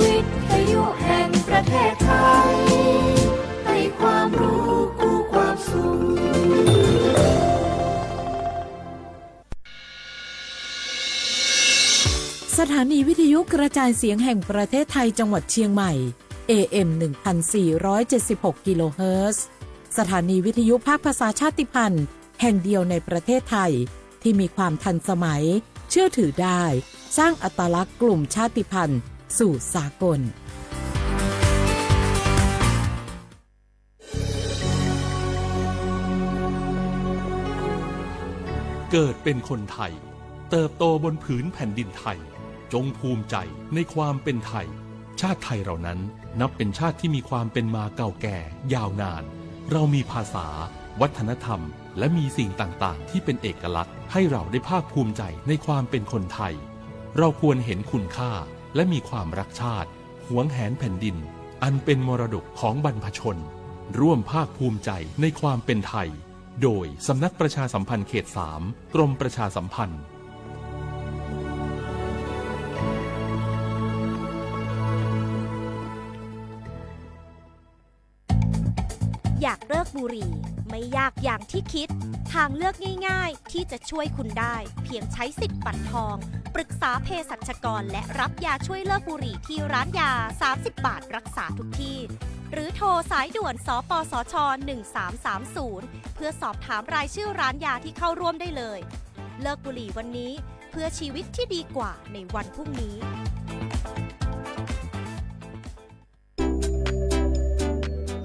วิทยุแห่งประเทศไทยให้ความรู้คู่ความสุขสถานีวิทยุกระจายเสียงแห่งประเทศไทยจังหวัดเชียงใหม่ AM 1476 กิโลเฮิรตซ์สถานีวิทยุภาคภาษาชาติพันธุ์แห่งเดียวในประเทศไทยที่มีความทันสมัยเชื่อถือได้สร้างอัตลักษณ์กลุ่มชาติพันธุ์สู่สากลเกิดเป็นคนไทยเติบโตบนผืนแผ่นดินไทยจงภูมิใจในความเป็นไทยชาติไทยเรานั้นนับเป็นชาติที่มีความเป็นมาเก่าแก่ยาวนานเรามีภาษาวัฒนธรรมและมีสิ่งต่างๆที่เป็นเอกลักษณ์ให้เราได้ภาคภูมิใจในความเป็นคนไทยเราควรเห็นคุณค่าและมีความรักชาติหวงแหนแผ่นดินอันเป็นมรดกของบรรพชนร่วมภาคภูมิใจในความเป็นไทยโดยสำนักประชาสัมพันธ์เขต 3 กรมประชาสัมพันธ์อยากเลิกบุหรี่ไม่ยากอย่างที่คิดทางเลือกง่ายๆที่จะช่วยคุณได้เพียงใช้สิทธิ์บัตรทองปรึกษาเภสัชกรและรับยาช่วยเลิกบุหรี่ที่ร้านยา30 บาทรักษาทุกที่หรือโทรสายด่วนสปสช1330เพื่อสอบถามรายชื่อร้านยาที่เข้าร่วมได้เลยเลิกบุหรี่วันนี้เพื่อชีวิตที่ดีกว่าในวันพรุ่งนี้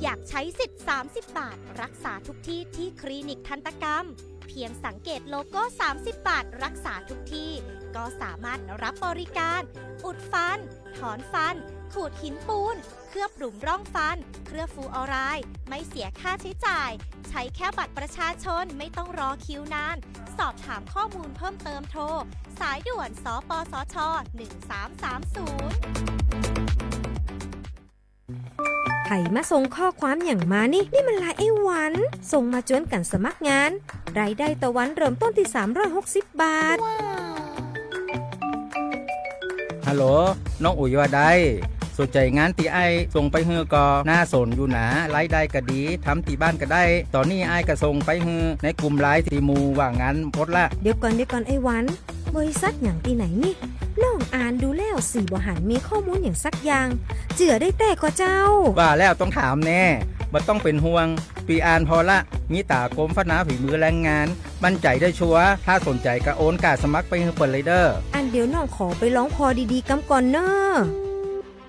อยากใช้สิทธิ์30 บาทรักษาทุกที่ที่คลินิกทันตกรรมเพียงสังเกตโลโก้30 บาทรักษาทุกที่ก็สามารถรับบริการอุดฟันถอนฟันขูดหินปูนเคลือบหลุมร่องฟันเคลือบฟลูออไรด์ไม่เสียค่าใช้จ่ายใช้แค่บัตรประชาชนไม่ต้องรอคิวนานสอบถามข้อมูลเพิ่มเติมโทรสายด่วนสปสช1330ไผ่มาส่งข้อความอย่างมานี่มันลายไอ้หวันส่งมาจวนกันสมัครงานรายได้ต่อวันเริ่มต้นที่360 บาทฮัลโหลน้องอุ๋ยว่าได้สนใจงานตีไอส่งไปฮือก็น่าสนอยู่นะรายได้ก็ดีทำตีบ้านก็ได้ตอนนี้ไอก็ส่งไปฮือในกลุ่มไลน์ตีมูว่างานพดละเดี๋ยวก่อนไอ้หวันบริษัทอย่างที่ไหนนี่ลองอ่านดูแล้วสี่บ่หันมีข้อมูลอย่างสักอย่างเจือได้แต่ก็เจ้าว่าแล้วต้องถามแน่บ่ต้องเป็นห่วงปีอ่านพอละมีตากรมพัฒนาฝีมือแรงงานมั่นใจได้ชัวร์ถ้าสนใจก็โอนกาสมัครไปฮือเปิดเลยเด้ออันเดี๋ยวน้องขอไปร้องพอดีๆกำก่อนเนอะ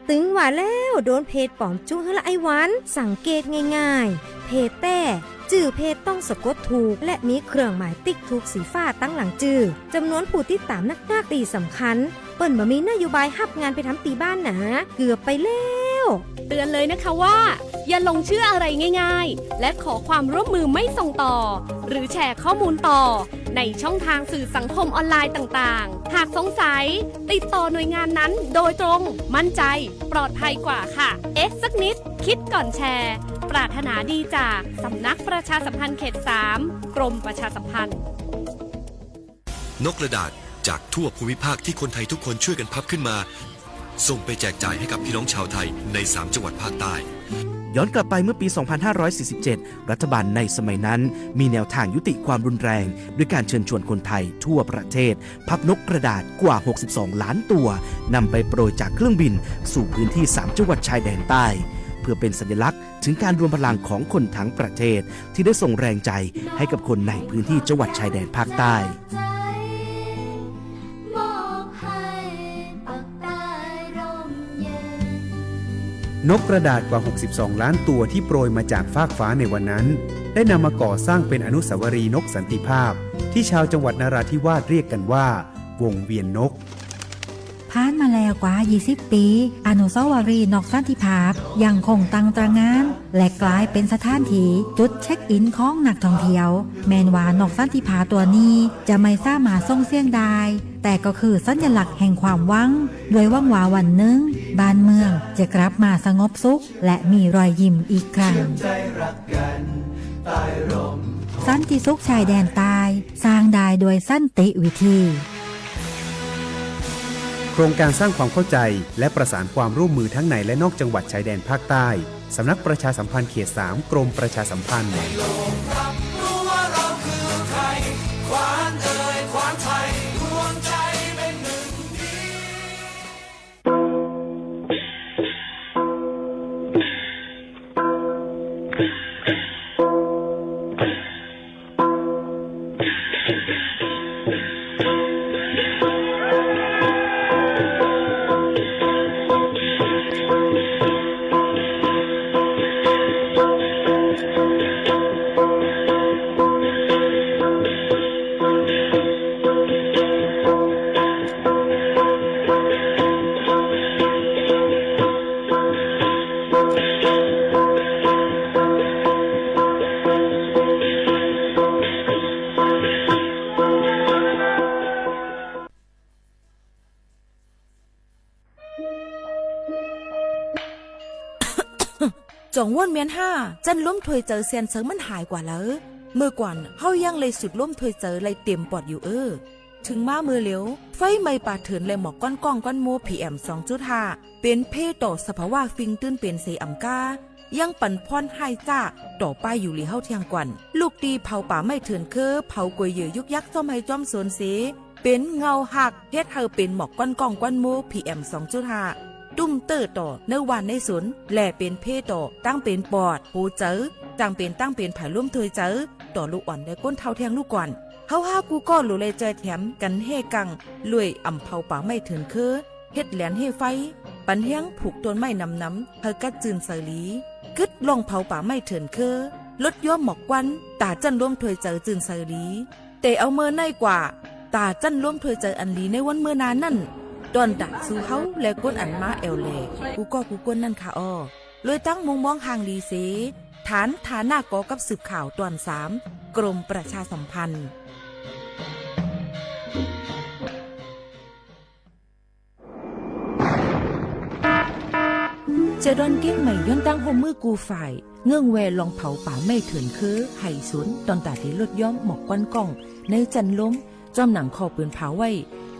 ตึงว่าแล้วโดนเพจปลอมจุ้งละไอ้หวันสังเกตง่ายๆเพจแต่จื่อเพจต้องสะกดถูกและมีเครื่องหมายติ๊กถูกสีฟ้าตั้งหลังจื่อจำนวนผู้ติดตามนักตีสำคัญเปิ้นบ่มีนโยบายฮับงานไปทำตีบ้านนะเกือบไปแล้วเตือนเลยนะคะว่าอย่าลงเชื่ออะไรง่ายๆและขอความร่วมมือไม่ส่งต่อหรือแชร์ข้อมูลต่อในช่องทางสื่อสังคมออนไลน์ต่างๆหากสงสัยติดต่อหน่วยงานนั้นโดยตรงมั่นใจปลอดภัยกว่าค่ะสักนิดคิดก่อนแชร์ปรารถนาดีจากสำนักประชาสัมพันธ์เขต 3 กรมประชาสัมพันธ์นกกระดาษจากทั่วภูมิภาคที่คนไทยทุกคนช่วยกันพับขึ้นมาส่งไปแจกจ่ายให้กับพี่น้องชาวไทยใน3จังหวัดภาคใต้ย้อนกลับไปเมื่อปี 2547 รัฐบาลในสมัยนั้นมีแนวทางยุติความรุนแรงด้วยการเชิญชวนคนไทยทั่วประเทศพับนกกระดาษกว่า62ล้านตัวนำไปโปรยจากเครื่องบินสู่พื้นที่3จังหวัดชายแดนใต้เพื่อเป็นสัญลักษณ์ถึงการรวมพลังของคนทั้งประเทศที่ได้ส่งแรงใจให้กับคนในพื้นที่จังหวัดชายแดนภาคใต้นกกระดาษกว่า62ล้านตัวที่โปรยมาจากฟากฟ้าในวันนั้นได้นำมาก่อสร้างเป็นอนุสาวรีย์นกสันติภาพที่ชาวจังหวัดนราธิวาสเรียกกันว่าวงเวียนนกผ่านมาแล้วกว่า20 ปีอนุสาวรีย์นกสันติภาพยังคงตั้งตระหง่านและกลายเป็นสถานที่จุดเช็คอินของนักท่องเที่ยวแม้ว่านกสันติภาพตัวนี้จะไม่สามารถส่งเสียงได้แต่ก็คือสัญลักษณ์แห่งความหวังด้วยหวังว่าวันหนึ่งบ้านเมืองจะกลับมาสงบสุขและมีรอยยิ้มอีกครั้งสันติสุขชายแดนใต้สร้างได้โดยสันติวิธี โครงการสร้างความเข้าใจและประสานความร่วมมือทั้งในและนอกจังหวัดชายแดนภาคใต้สำนักประชาสัมพันธ์เขต 3 กรมประชาสัมพันธ์จงว่นเมียนห้าจันล้มถวยเจอเซียนเซิงมันหายกว่าแล้วเมื่อก่อนเฮายังเลยสุดล้มถวยเจอเลยเต็มปอดอยู่ถึงมามือเหลียวไฟไหม้ป่าเถื่อนเลยหมอกก้อนก้องก้อนโม PM 2.5 เป็นเพต่อสภาวะฟิงตื้นเป็นเซอัมกายังปั่นพรให้จ้าต่อไปอยู่หลีเฮาเทียงกวันลูกดีเผาป่าไม่เถื่อนเผากวยเหยื่อยุกยักซ่อมให้จอมสวนเสเป็นเงาหักเฮ็ดเฮาเป็นหมอกก้อนก้องก้อนโม PM 2.5ตุ้มเตอร์ต่อเนื้อวานในสนแหล่เป็นเพต่อตั้งเป็นปอดหูเจอตั้งเป็นไผ่ร่วมถวยเจอต่อลูกอ่อนได้ก้นเท่าแทงลูกก่อนเฮากูก็หลุเลยใจแถมกันเฮกังลุยอ่ำเผาป่าไม่เถินเฮ็ดแหลนเฮไฟปันเฮียงผูกต้นไม้น้ำเฮากัดจืนเสลีกึดลองเผาป่าไม่เถินลดย่อมหมอกควันตาจันร่วมถวยเจอจืนเสลีแต่เอาเมื่อในกว่าตาจันร่วมถวยเจออันลีในวันเมื่อนานนั่นตอนดักสู้เฮาและก้นอันมาแอวแลกูก้นนั่นค่ะอ้อเลยตั้งมุงมองห่างลีเสฐานฐานะกอกับสืบข่าวตอน3กรมประชาสัมพันธ์เจดอนเก้งใหม่ย้อนตั้งโฮมมือกูฝ่ายเงื่องแวลองเผาป่าไม่เถื่อนไห่สวนตอนตาที่ลดย้อมหมอกก้อนกล้องในจันล้มจอมหนังคอปืนเผาไว้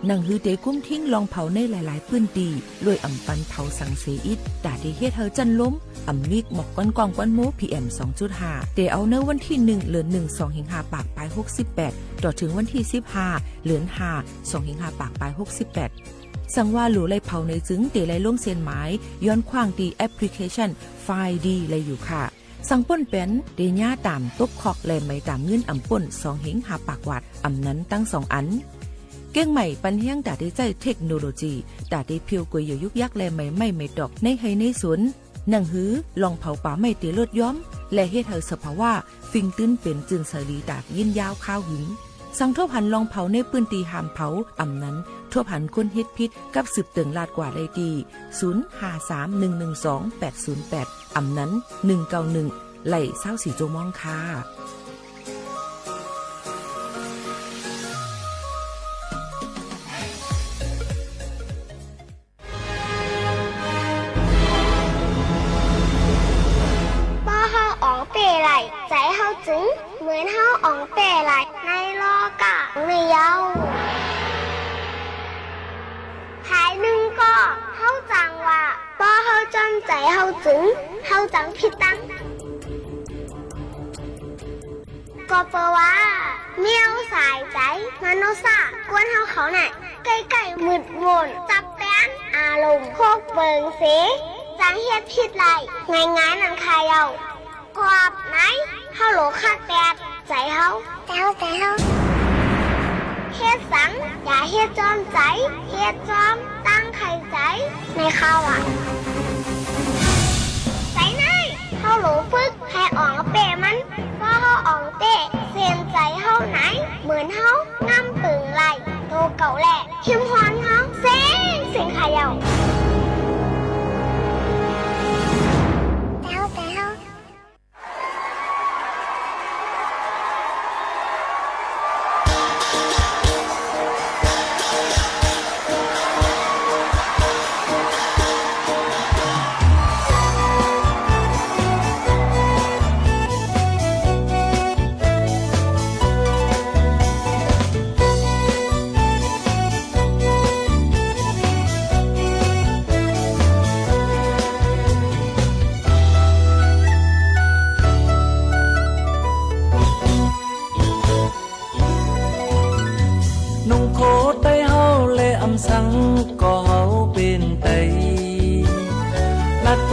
หนังฮือเตกุ้มทิ้งลองเผาในหลายๆพื้นที่ลอยอ่ำปันเผาสังเสอิดตาที่เฮ็ดเฮาจันล้มอ่ำมิกหมอกก้อนกล้องก้อนโม PM 2.5 เตเอาเนื้อวันที่1เดือน1 2สิงหาปากปลาย68ต่อถึงวันที่15เดือน5 2สิงหาปากปลาย68สั่งว่าหลูไล่เผาในจึงเตไล่ล่มเส้นหมายย้อนขว้างตีแอปพลิเคชันไฟล์ดีเลยอยู่ค่ะสั่งป่นเป็นเดญ่าตามตบคอกและไม่ตามเงินอ่ำป่น2เฮงหาปากวัดอ่ำนั้นตั้ง2อันเก้งใหม่ปันเฮียงดาได้ใจเทคโนโลยีดาได้เพียวกวยยุกยักและไม่ดอกในให้ในสวนหนังหือลองเผาป่าไม่เตลดย้อมและเฮ็ดให้สภาวะฟิงตื้นเป็นจึงสลีดากยินยาวข้าวหึงสังทั่วพันลองเผาในปืนตีหามเผาอ่ำนั้นทั่วพันคนเฮ็ดพิษกับสืบเติงลาดกว่าเลยดี0531128808อ่ำนั้น191ไหล่24โจมองค่ะใจเฮาจึงเหมือนเฮาอ่องเป้ไหลในโลกะในเยาภายหนึ่งก็เฮาจังว่าป้อเฮาจำใจเฮาจึงเฮาจังผิดตั้งก็เปว่าเมียวสายใจมโนซากวนเฮาเขาน่ะใกล้ๆมืดมนจับแป้นอารมณ์โคกเบิงเสจังเฮ็ดผิดไหลง่ายๆนั่นค่ะเยากรอบไหนเฮาโหลคักแปดใจเฮาแต่เฮาเฮ็ดสังอย่าเฮ็ดจอมใจเฮ็ดจอมตั้งไข่ใจในข้าวใจไหนเฮาโหลฝึกให้อ่องเปมันเพราะเฮาอ่องเตะเส้นใจเฮาไหนเหมือนเฮางำปึงไหลโตเก่าแหละเข้มฮอนเฮาเสียงขายาว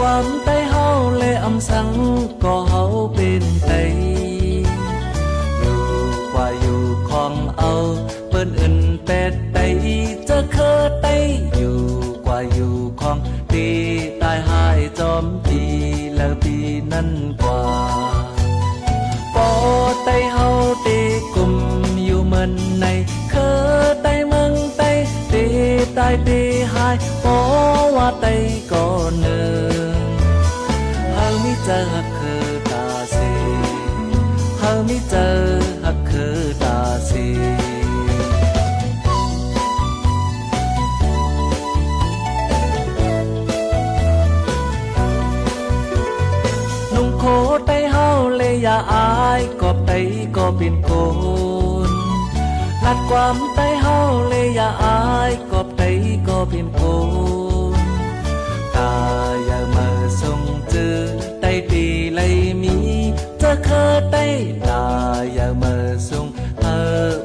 ความใต้เฮาเลยอำสังก็เฮาเป็นไตอยู่กว่าอยู่ของเอาเปิ้นอื่นเป็ดไตจะเคอไตอยู่กว่าอยู่ของตีตายหายจอมปีแล้วปีนั้นกว่าปอไตเฮาตีกุมอยู่เหมือนในเคอไตเมืองไตตีตายตีหายปอว่าไตก็เนินเฮามิเจอฮักคือตาสีเฮามิเจอฮักคือตาสีนุ่งโคไตเฮาเลยอย่าอายกอบไตก็เป็นโกนลัดความไตเฮาเลยอย่าอายกอบไตก็เป็นโกนตาอย่ามาส่งเจอไตตีเลยมีเจอเคอไตตาอย่ามาส่งเ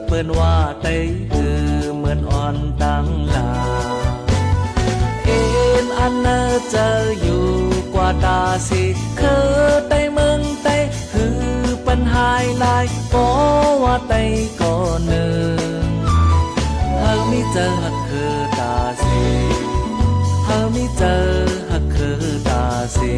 ปิ้นว่าไตคือเหมือนอ่อนตั้งลาเอ็นอันเนอเจออยู่กว่าตาสิเคอไตเมืองไตคือปัญหาลายก็ว่าไตก็เนินเฮามิเจอฮักคือตาสิเฮามิเจอฮักคือตาสิ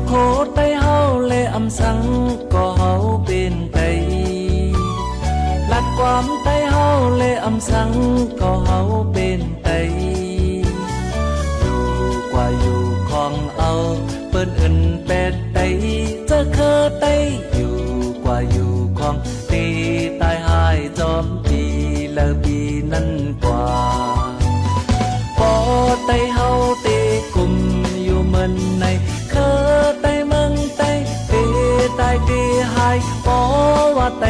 โคไตเฮาเลยอำสังก็เฮาเป็นไตลัดความไตเฮาเลยอำสังก็เฮาเป็นไตอยู่กว่าอยู่ของเอาเปิ้นอื่นเป็ดไตจะเคอไตอยู่กว่าอยู่ของตีตายหายจอมปีแล้วปีนั้นกว่าปอไตเฮาตีกุมอยู่เหมือนในเคอไตเมืองไตตีตายตีหายปอว่าไต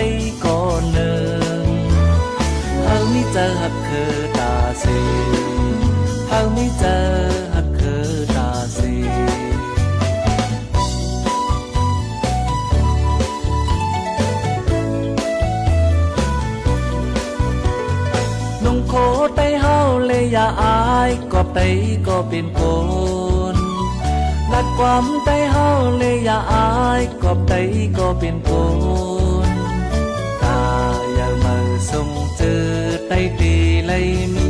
ก็เนินเฮามิเจอฮักคือตาสีเฮามิเจอฮักคือตาสีนุ่งโคไตเฮาเลยอย่าอายกอบไตก็เป็นโกนลัดความไตเฮาเลยอย่าอายกอบไตก็เป็นโกนตาอย่ามาส่งเจอไตตีเลยมี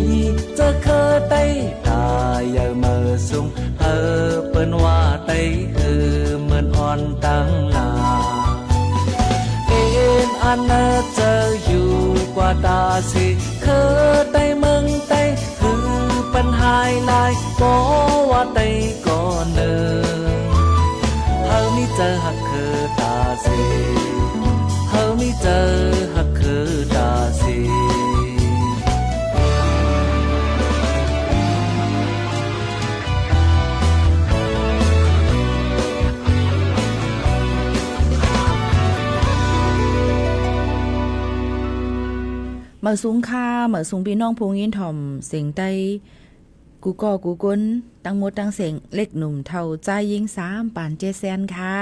เจอเคอไตตาอย่ามาส่งเปิ้นว่าไตคือเหมือนอ่อนตั้งลาเอ็นอันเนอเจออยู่กว่าตาสิเคอไตเมืองไตคือปัญหาลายก็ว่าไตก็เนินเฮามิเจอฮักคือตาสีเฮามิเจอฮักคือตาสีมาสูงค่ามาสูงพี่น้องพูงินถ่อมเสียงใต้กูก่อกูก้นตั้งหมดตั้งเสียงเล็กหนุ่มเท่าใจยิง3 ปาน7 แสนค่ะ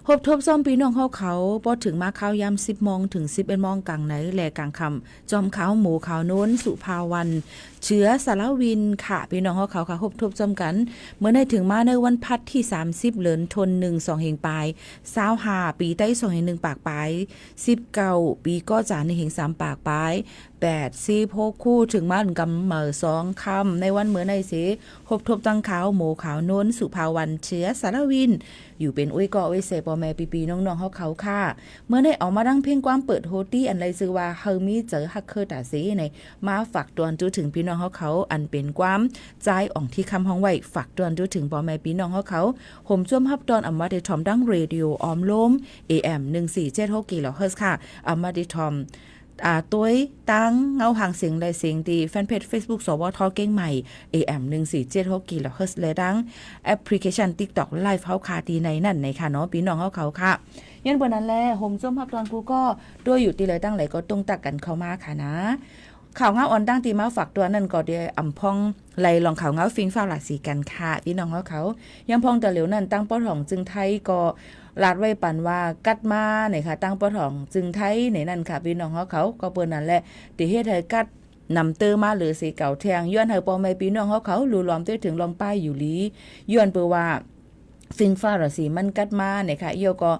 หบทบซ่อมพี่น้องเขาพอถึงมาข้าวยาม10 โมงถึง 11 โมงกลางไหนแลกลางคำจอมขาวหมูขาวโน้นสุภาวันเชื้อสารวินค่ะพี่น้องเขาค่ะหบทบซ่อมกันเมื่อได้ถึงมาในวันพัดที่30เหลือนทน1 2เฮงปลาย25ปีใต้2เฮง1ปากปลาย19ปีก็จ่า1เฮง3ปากปลาย86คู่ถึงมาถึงกำเหมอ2ค่ำในวันเมื่อในสิหบทบตั้งขาวหมูขาวโน้นสุภาวันเชื้อสารวินอยู่เป็นอุ้ยก่ออุ้ยเสปอแม่ปีๆน้องๆเขาค่ะเมื่อได้ออกมาดังเพลงความเปิดโฮตี้อันไรซื้อว่าเฮามีเจอฮักเคอตาสีในมาฝากตวนจูถึงพี่น้องเขาอันเป็นความใจอ่องที่คำห้องไว้ฝากตวนจูถึงปอแม่พี่น้องเขาห่มจ้วมฮับตอนอำมาได้ทอมดังเรดิโอออมลม AM 1476 กิโลเฮิรตซ์ค่ะอำมาได้ทอม ตัวตั้งเงาหางเสียงได้เสียงดีแฟนเพจ Facebook สวทเก้งใหม่ AM 1476กิโลเฮิรตซ์และดังแอปพลิเคชัน TikTok Live เฮาคาดีในนั่นในค่ะเนาะพี่น้องเฮาเขาค่ะยันเบอร์นั้นแลโฮมส้มฮับตอนกูก็ด้วยอยู่ตีเลยตั้งไหลก็ตรงตักกันเข้ามาค่ะนะข่าวเงาออนตั้งตีมาฝากตัวนั่นก็เดียอ่ำพองไล่ลองข่าวเงาฟิงฟ้าหลากสีกันค่ะพี่น้องเขายังพองแต่เหลียวนั่นตั้งป้อถ่องจึงไทยก็ลาดไว้ปันว่ากัดมาเนี่ยค่ะตั้งป้อถ่องจึงไทยในนั่นค่ะพี่น้องเขาก็เปิ้นนั่นแหละติเฮ็ดให้กัดนำเตอมาหรือสีเก่าแทงย้อนให้ปอไม่พี่น้องเขาลูล้อมด้วยถึงลองป้ายอยู่ลีย้อนเปิ้ว่าฟิงฟ้าราศีมันกัดมาเนี่ยค่ะเอี่ยวก็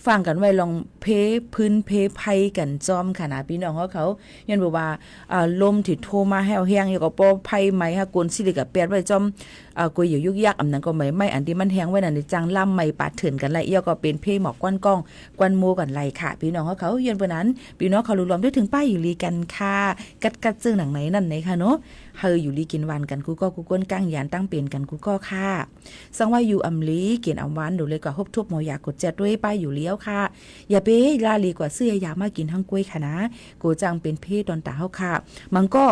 ฟังกันไว้ลองเพพื้นเพภัยกันจอมค่ะนะพี่น้องเขายันบอกว่าลมที่โทรมาแห้วแห้งอยู่ก็ปอภัยไหมฮะกวนสิริกับเปียดไว้จอมกูอยู่ยุกยักอันนั้นก็ไม่อันที่มันแห้งไว้นั่นจังล่ำไม่ปาดเถื่อนกันไรเอี่ยวก็เป็นเพหมอกก้อนกล้องกวนโมกันไรค่ะพี่น้องเขายันเปนั้นพี่น้องเขารวมด้วยถึงป้ายอยู่ลีกันค่ะกัดซึ่งหนังไหนนั่นไหนค่ะเนาะเฮออยู่ลีกินวันกันกูก็กูก้นก้างยานตั้งเป็นกันกูก็ค่ะสังว่าอยู่อำลีเกียนอำวันดูเลยกว่าฮบทุบหมอยากดแจด้วยป้ายอยู่เลี้ยวค่ะอย่าไปลาลีกว่าเสื้อยามากินทั้งกล้วยค่ะนะกูจังเป็นเพศตอนตาเฮาค่ะมันก็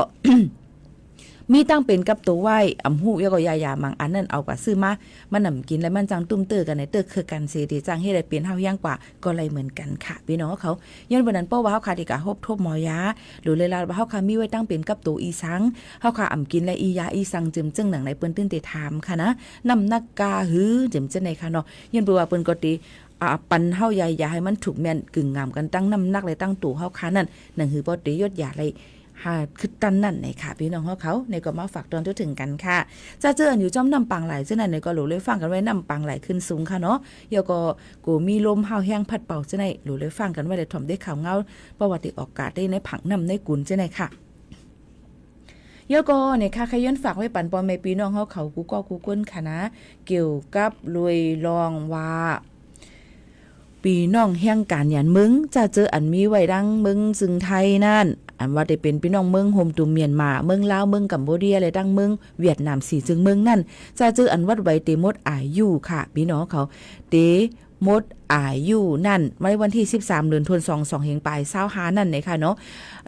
มีตั้งเป็นกับตัวไว้อำหูยก็ยามังอันนั้นเอากว่าซื้อมามันนำกินแล้วมันจังตุ้มเตอกันในเตอคือกันเสียดีจังให้ได้เปลี่ยนเฮาย่างกว่าก็เลยเหมือนกันค่ะพี่น้องเขาย้อนวันนั้นป้อว่าเฮาคาดิกะฮบทบหมอยาหรือเลยลาว่าเฮาคามีไว้ตั้งเป็นกับตัวอีสังเฮาคาอำกินและอียาอีสังจึมจึงหนังในเปิ้นตื้นเตถามค่ะนะนำนักกาหือจึมจังในค่ะเนาะย้อนบ่ว่าเปิ้นก็ติปันเฮาใหญ่อย่าให้มันถูกแม่นกึ่งงามกันตั้งน้ำหนักเลยตั้งตู่เฮาคานั่นนั่นคือบ่ได้ยศยาเลยคือตันนั่นในค่ะพี่น้องเขาในก็มาฝากตอนถึงกันค่ะจะเจออยู่จอมนำปังไหลเจ้านั่นในก็หลูเลยฟังกันไว้นำปังไหลขึ้นสูงค่ะเนาะเดี๋ยวก็กูมีลมห้าวแห้งพัดเป่าเจ้าไหนหลูเลยฟังกันไว้ได้ถ่อมได้ข่าวเงาประวัติออกกาศได้ในผังนำในกุนเจ้าไหนค่ะเดี๋ยวก็ในค่ะใครย้อนฝากไว้ปันปอแม่พี่น้องเขากูก็กูก้นค่ะนะเกี่ยวกับรวยรองว่าปีน้องแห่งการยันมึงจะเจออันมีไว้ดังมึงซึ่งไทยนั่นอันว่าได้เป็นพี่น้องเมืองโฮมตุมเมียนมาเมืองลาวเมืองกัมพูชาเลยดังเมืองเวียดนามสีจึงเมืองนั่นจะเจออันวัดไว้เตมดอายุค่ะพี่น้องเขาเตมดอายุนั่นวันที่13เดือนธันวาคม2เฮงปลาย25นั่นนะคะเนาะ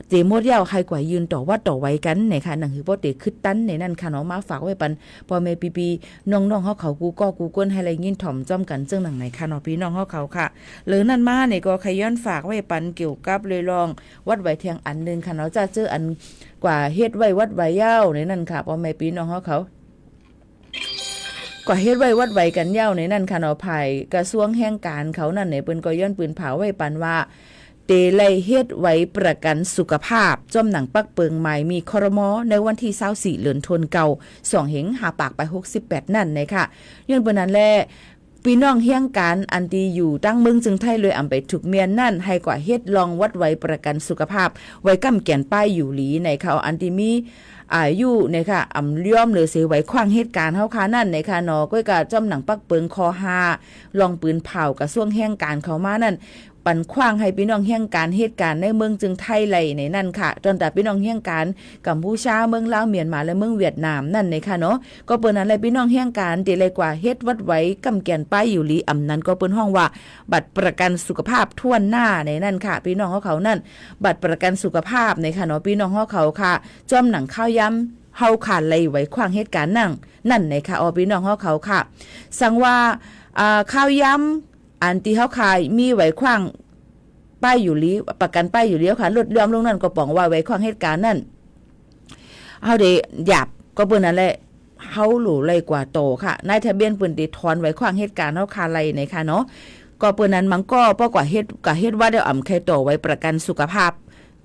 เตมดยาวใครกว่ายืนต่อว่าต่อไว้กันนะคะหนังคือบ่เตคึดตันในนั่นค่ะเนาะมาฝากไว้ปันพ่อแม่ปีๆน้องๆเขากูก็กูก้นให้ไรยินถ่อมจ้อมกันจึงหนังไหนค่ะเนาะพี่น้องเขาค่ะหรือนั่นมาเนี่ยก็ใครย้อนฝากไว้ปันเกี่ยวกับเลยลองวัดไว้เทียงอันนึงค่ะเนาะจะเจออันกว่าเฮ็ดไว้วัดไว้ยาวในนั่นค่ะพ่อแม่พี่น้องเขาก็เฮ็ดไว้วัดไว้กันยาวในนั่นค่ะเนาะภายกระทรวงแห่งการเขานั่นเนี่ยเปิ้นก็ย้อนปืนเผาไว้ปันว่าเตไลเฮ็ดไว้ประกันสุขภาพจอมหนังปักเปิงใหม่มีครม.ในวันที่24เดือนธันวาคม2เฮงหาปากไป68นั่นนะคะย้อนเปิ้นนั้นแลพี่น้องเฮียงการอันที่อยู่ตั้งเมืองจึงไทยเลยอำไปถูกเมียนนั่นให้กว่าเฮ็ดลองวัดไว้ประกันสุขภาพไว้กำแก่นป้ายอยู่หลีในเขาอันที่มีอายุเนี่ยค่ะอำย่อมหรือเสไว้ขว้างเหตุการณ์เฮาค่ะนั่นในค่ะเนาะก้อยกะจ้อมหนังปักเปิงคอ5ลองปืนเผากระทรวงแห่งการเขามานั่นปันขว้างให้พี่น้องแห่งการเหตุการณ์ในเมืองจึงไทยไหลในนั่นค่ะจนแต่พี่น้องแห่งการกัมพูชาเมืองลาวเมียนมาและเมืองเวียดนามนั่นในค่ะเนาะก็เปิ้นนั้นเลยพี่น้องแห่งการติเลยกว่าเฮ็ดวัดไว้กำแก่นป้ายอยู่หลีอำนั้นก็เปิ้นห้องว่าบัตรประกันสุขภาพทั่วหน้าในนั่นค่ะพี่น้องเขานั่นบัตรประกันสุขภาพในค่ะเนาะพี่น้องเขาค่ะจ้อมหนังข้าวย้ำเฮาขาดเลยไว้ขว้างเหตุการณ์นั่นในค่ะพี่น้องเขาค่ะสั่งว่าข้าวย้ำอันที่เฮาขายมีไว้ขว้างป้ายอยู่ลีประกันป้ายอยู่เลี้ยวค่ะลดเลื่อมลงนั่นก็ป๋องว่าไว้ขว้างเหตุการณ์นั่นเฮาได้หยาบก็เปิ้นนั่นแหละเฮาหลูเลยกว่าโตค่ะนายทะเบียนเปิ้นได้ถอนไว้ขว้างเหตุการณ์เฮาคาไลในค่ะเนาะก็เปิ้นนั้นมันก็ป้อกว่าเฮ็ดว่าได้อ่ำใครโตไว้ประกันสุขภาพ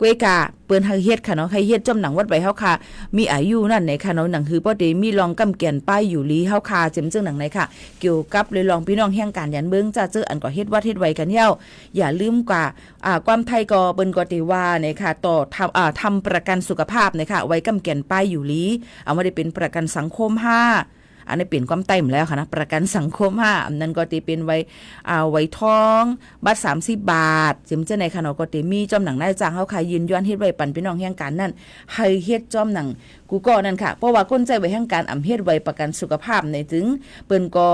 กวยกาเปิ้นเฮ็ดค่ะเนาะใครเฮ็ดจอมหนังวัดไว้เฮาค่ะมีอายุนั่นในค่ะเนาะหนังคือบ่ได้มีรองกำแก่นป้ายอยู่ลีเฮาค่ะจึงหนังไหนค่ะเกี่ยวกับเลยลองพี่น้องแห่งการยันเบิ่งจะเจออันก็เฮ็ดวัดเฮ็ดไว้กันยาวอย่าลืมกว่าความไทยก็เปิ้นก็ติว่าเนี่ยค่ะต่อทำประกันสุขภาพเนี่ยค่ะไว้กำแก่นป้ายอยู่ลีเอามาได้เป็นประกันสังคม5อันนี้เปลี่ยนความไต่มแล้วค่ะนะประกันสังคม5อันนั้นก็ตีเป็นไว้ท้องบัตร30 บาทจิมเจ้าในขนมก็ตีมีจอมหนังนายจ้างเฮาขายยืนย้อนเฮ็ดไว้ปันพี่น้องแห่งการนั่นให้เฮ็ดจอมหนังกูก็นั่นค่ะเพราะว่าคนใจไว้แห่งการอำเฮ็ดไว้ประกันสุขภาพในถึงเปิ้นก็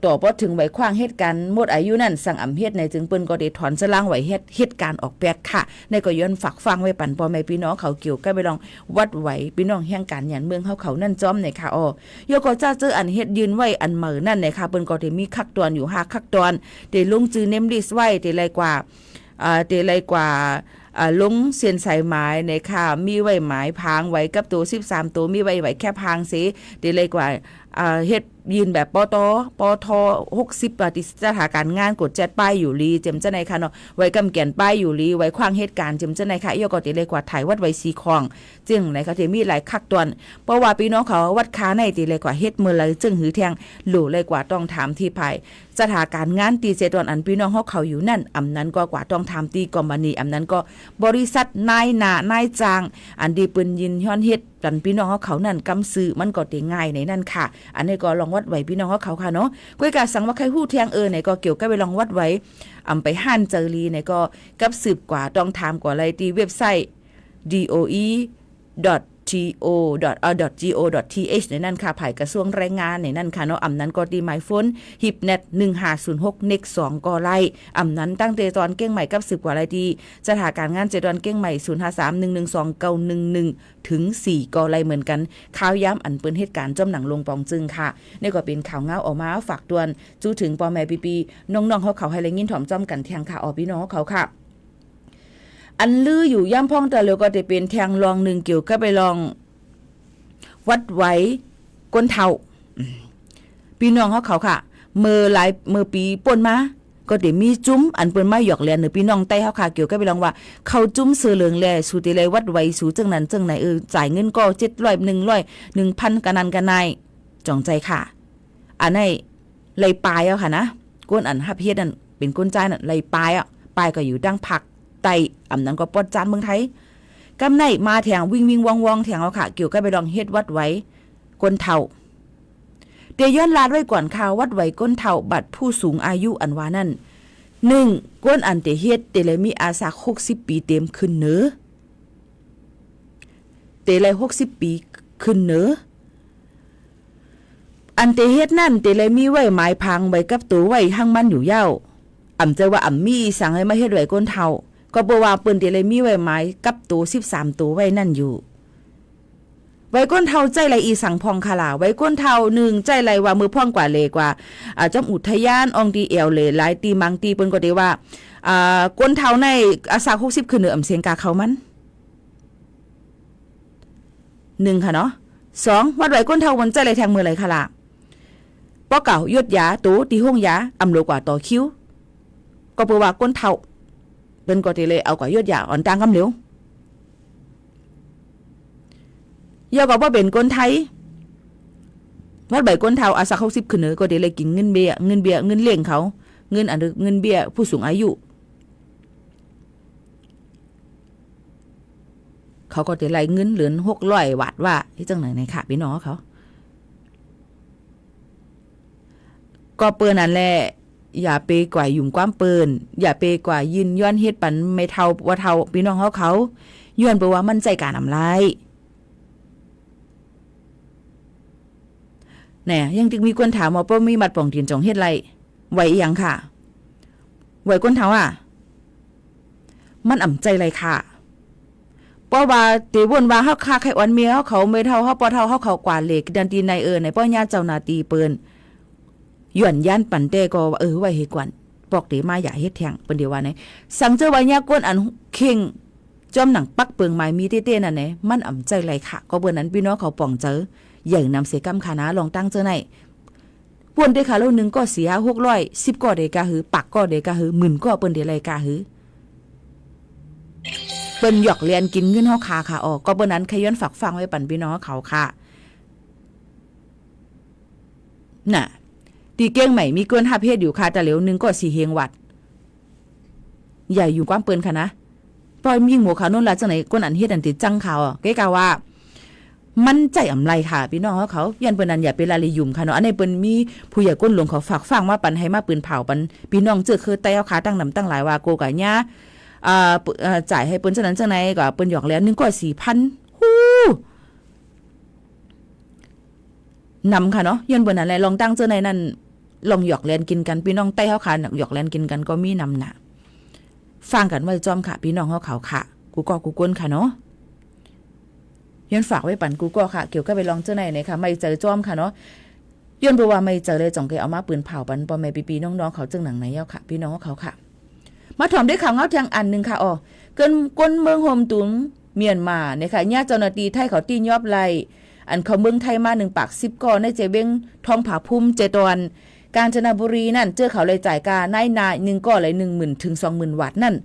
ต่อบ่ถึงไว้ขว้างเหตุการณ์หมดอายุนั่นสั่งอำเฮ็ดในจึงเปิ้นก็ได้ถอนสลางไว้เหตุการณ์ออกแปดค่ะในก็ย้อนฝากฟังไว้ปั่นพ่อแม่พี่น้องเขาเกี่ยวก็ไปลองวัดไว้พี่น้องแห่งการหยันเมืองเขานั่นจ้อมในค่ะโยก็จะเจออันเฮ็ดยืนไว้อันเหมือนั่นในค่ะเปิ้นก็ได้มีคักตอนอยู่5คักตอนได้ลงจื้อเนมลิสต์ไว้ได้หลายกว่าลงเสียนสายไม้ในค่ะมีไว้หมายพางไว้กับตัว13ตัวมีไว้แค่พางสิได้เลยกว่าเฮ็ดยืนแบบปท60ปฏิสถานการงานกดแจดป้ายอยู่ลีเจมจะในค่ะเนาะไว้กำแก่นป้ายอยู่ลีไว้ขว้างเหตุการณ์เจมจะในค่ะก็ได้เลยกว่าถ่ายวัดไว้4คองจึงในค่ะที่มีหลายคักตอนเพราะว่าพี่น้องเขาวัดค้าในตีเลยกว่าเฮ็ดมื้อละจึงหือแทงหลู่เลยกว่าต้องถามที่ภายสถานการงานตีเจตอนอันพี่น้องเขาอยู่นั่นอำนั้นก็กว่าต้องถามตีกอมบานีอำนั้นก็บริษัทนายหน้านายจ้างอันดีปืนยินย้อนเฮ็ดกันพี่น้องเขานั่นกำซื้อมันก็ได้ง่ายในนั่นค่ะอันนี้ก็ลองวัดไว้พี่น้องเขาค่ะเนาะก้อยกาสังว่าใครฮู้เทียงไหนก็เกี่ยวกับไปลองวัดไว้ไปหั่นเจอรีไหนก็กับสืบกว่าต้องถามกว่าอะไรที่เว็บไซต์ doe.go.th ในนั่นค่ะภายกระทรวงแรงงานในนั่นค่ะเนาะอำนั้นก็ดีหมายฝนฮิปเน็ต1506เน็ก2ก็ไล่อำนั้นตั้งแต่ตอนเก้งใหม่กับ10กว่าไรดีสถานการงาน7ตอนเก้งใหม่0531129111ถึง4ก็ไล่เหมือนกันข่าวย้ำอันเปิ้นเหตุการณ์จมหนังลงปองจึงค่ะนี่ก็เป็นข่าวเงาออกมาฝากตวนจู้ถึงปอแม่ปีน้องๆเขาให้แรงยินถ่อมจ้อมกันแทงค่ะพี่น้องเขาค่ะอันลืออยู่ย่ำพ่องแต่แล้วก็จะเป็นแทงลองนึงเกี่ยวกับไปลองวัดไว้ก้นเท่าพี่น้องเขาค่ะเมื่อปีป่นมาก็ได้มีจุ้มอันเปิ้นมาหยอกแลนหรือพี่น้องใต้เขาค่ะเกี่ยวกับไปลองว่าเขาจุ้มเสือเหลืองแลสู่ติเลยวัดไว้สู่จังนั้นจังไหนจ่ายเงินก็700 100 1,000กันนั้นกันนายจ่องใจค่ะอันนี้ไหลปลายเอาค่ะนะก้นอันฮับเฮ็ดนั่นเป็นก้นใจนั่นไหลปลายปลายก็อยู่ดังผักไตอำนั้นก็ปอดจานเมืองไทยกำไนมาแถงวิ่งว่องแถงเอาค่ะเกี่ยวกับไปลองเฮ็ดวัดไว้ก้นเฒ่าเดี๋ยวย้อนลาดไว้ก่อนข่าววัดไว้ก้นเฒ่าบัดผู้สูงอายุอันว่านั่น1ก้นอันเตเฮ็ดเตเลยมีอายุ60 ปีเต็มขึ้นเนอเตเลย60 ปีขึ้นเนออันเตเฮ็ดนั่นเตเลยมีไว้หมายพังไว้กับตัวไว้หั่งมันอยู่ยาวอำใจว่าอำมีสั่งให้มาเฮ็ดไว้ก้นเฒ่าก็บ่ว่าเปิ้นได้เลยมีไว้หมายกับตัว13ตัวไว้นั่นอยู่ไว้ก้นเท่าใจไรอีสังพองคาลาไว้ก้นเท่า1ใจไรว่ามือพ่องกว่าเลกว่าจอมอุทยานอองดีเอลเลยหลายตีมังตีเปิ้นก็ได้ว่าก้นเท่าในอาสา60คือเหนืออำเสียงกาเขามัน1ค่ะเนาะ2วัดไว้ก้นเท่าวันใจไรแทงมือไรคาลาป้อเก่ายดยาตูตีห้องยาอำโลกว่าต่อคิ้วก็เปว่าก้นเท่าเป็นก็ได้เลยเอากว่ายดยาอ่อนตางกำเหลวยาก็ว่าเป็นคนไทยวัดใบก้นเทาอาสา60ขึ้นเนอก็ได้เลยกินเงินเบี้ยเงินเลี้ยงเขาเงินอันเงินเบี้ยผู้สูงอายุเขาก็ได้ไล่เงินเหลือ600 บาทว่าที่จังไหนในค่ะพี่น้องเขาก็เปิ้นนั่นแหละอย่าไปกว่ายุ่มความเปิ้นอย่าไปกว่ายืนย้อนเฮ็ดปันไม่เท่าว่าเท่าพี่น้องเขาย้อนไปว่ามันใจการอำไลแน่ยังจึงมีคนถามว่าป้อมีมัดป่องตีนจองเฮ็ดไรไหวอีหยังค่ะไหวก้นเท้ามันอ่ำใจไรค่ะป้อว่าตีวนว่าเฮาค่าไข่อ่อนเมียเขาไม่เท่าเฮาป้อเท่าเฮาเขากว่าเหล็กดันตีในในป้อญาเจ้านาตีเปิ้นหย่อนย่านปั่นเต้ก็ไว้เฮ็ดกวนปอกเตมาอย่าเฮ็ดแทงเปิ้นเดียวว่าไหนสั่งเจอว่าญาก้นอันเข่งจอมหนังปักเปิงไม้มีเต้ๆนั่นแหละมันอ่ำใจไรค่ะก็เบิ่นนั้นพี่น้องเขาป่องเจอใหญ่นำเสกำคานะลองตั้งเจอไหนป่วนได้ค่ะแล้ว1ก็เสีย600 10ก็ได้กะหือปักก็ได้กะหือ10,000ก็เปิ้นได้ไรกะหือเปิ้นหยอกเรียนกินเงินเฮาคาค่ะก็เปิ้นนั้นขย้อนฝากฟังไว้ปั่นพี่น้องเขาค่ะน่ะตีเก้งใหม่มีเกิน5เพศอยู่ค่ะแต่เหลว1ก็4เฮงวัดใหญ่อยู่ความเปิ้นค่ะนะปล่อยยิ่งหมู่เขาโน่นล่ะจังไหนก้นอันเฮ็ดอันติจังเขาเก้กะว่ามันใจอำไรค่ะพี่น้องเขายันเปิ้นนั้นอย่าไปละลิยุ่มค่ะเนาะอันนี้เปิ้นมีผู้ใหญ่ก้นหลวงเขาฝากฟังว่าปันให้มาปืนเผาปันพี่น้องเจอคือไต้เอาขาตั้งนำตั้งหลายว่าโกกะญาจ่ายให้เปิ้นจังนั้นจังไหนก็เปิ้นหยอกแล้ว1ก็ 4,000 ฮู้นำค่ะเนาะยันเปิ้นนั้นแหละลองตั้งเจอในนั้น ลองหยอกเล่นกินกันพี่น้องใต้เฮาค่ะหยอกเล่นกินกันก็มีนำหนะฟังกันไว้จอมค่ะพี่น้องเฮาเขาค่ะกูก็กูกวนค่ะเนาะย้อนฝากไว้ปั่นกูก็ค่ะเกี่ยวกับไปลองเจ้าไหนค่ะไม่เจอจอมค่ะเนาะย้อนบอกว่าไม่เจอเลยจ่องเคยเอามาปืนเผาปันปอแม่ปีน้องๆเขาจึงหนังไหนเย้าค่ะพี่น้องเขาค่ะมาถอมด้วยข่าวเงาทางอันนึงค่ะอ๋อเกินก้นเมืองโฮมตุนเมียนมาเนี่ยค่ะญาติเจ้าหน้าที่ไทยเขาตียอบไล่อันเขาเมืองไทยมา1ปาก10ก่อในเจเวงทองผาพุ่มเจตอนกาญจนบุรีนั่นเจอเขาเลยจ่ายกานายนา1ก่อเลย 10,000 ถึง 20,000 วัตต์นั่น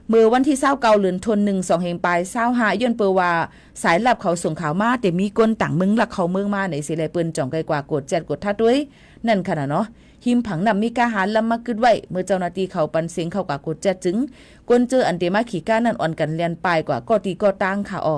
เมื่อวันที่29เดือนธันวาคม2แห่งปลาย25ย้อนเปว่าสายลับเขาส่งข่าวมาแต่มีคนต่างเมืองลักเขาเมืองมาในสิเลยปืนจ่องไกลกว่ากดแจดกดทัดด้วยนั่นขนาดเนาะหิมผังนำมีกาหารลำมากึดไว้เมื่อเจ้าหน้าที่เขาปันเสียงเข้ากว่ากดแจดจึงกวนเจออันเตมาขี่ก้านั่นอ่อนกันเลียนปลายกว่าก็ตีก็ตั้งค่ะอ๋อ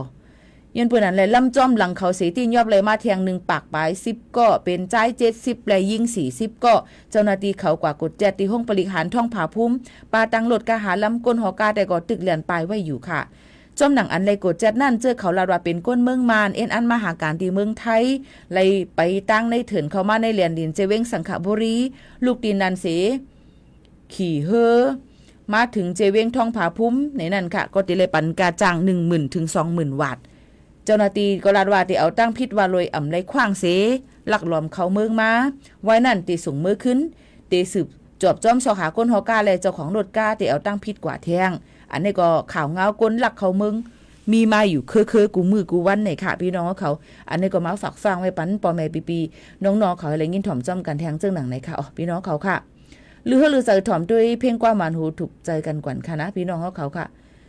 ยันปืนนั้นเลยล่ำจ้อมหลังเขาเสียตียอบเลยมาแทง1ปากปลาย10ก็เป็นใจ70เลยยิง40ก็เจ้าหน้าที่เขากว่ากดแจดที่ห้องบริหารท่องผาพุ่มปาตังรถกาหารลำก้นหอกาแต่ก็ตึกเลียนปลายไว้อยู่ค่ะจอมหนังอันเลยกดแจดนั่นเจอเขาลาดว่าเป็นก้นเมืองมานเอ็นอันมหาการที่เมืองไทยเลยไปตั้งในเถินเข้ามาในเลียนดินเจเวงสังขบุรีลูกดินนันเสขี่เฮอมาถึงเจเวงท่องผาพุ่มในนั่นค่ะก็ติเลยปันกาจัง 10,000 ถึง 20,000 วัตต์เจ้าหน้าที่ก็ลาดว่าที่เอาตั้งพิษว่าลอยอ่ำไรขว้างเสลักหลอมเขาเมืองมาไว้นั่นตีสูงมือขึ้นตีสืบจอบจ้อมสอหาก้นฮอกาและเจ้าของรถกาที่เอาตั้งพิษกว่าแทงอันนี้ก็ข่าวเงาก้นลักเขาเมืองมีมาอยู่เคยกูมือกูวันไหนค่ะพี่น้องเขาอันนี้ก็มาฝากฟังไว้ปันปอแม่ปีน้องๆเขาอะไรยินถ่อมจ้อมกันแทงเจ้าหนังไหนค่ะอ๋อพี่น้องเขาค่ะหรือใจถ่อมด้วยเพ่งกว้างหมานหูถูกใจกันกว่าค่ะนะพี่น้องเขาค่ะ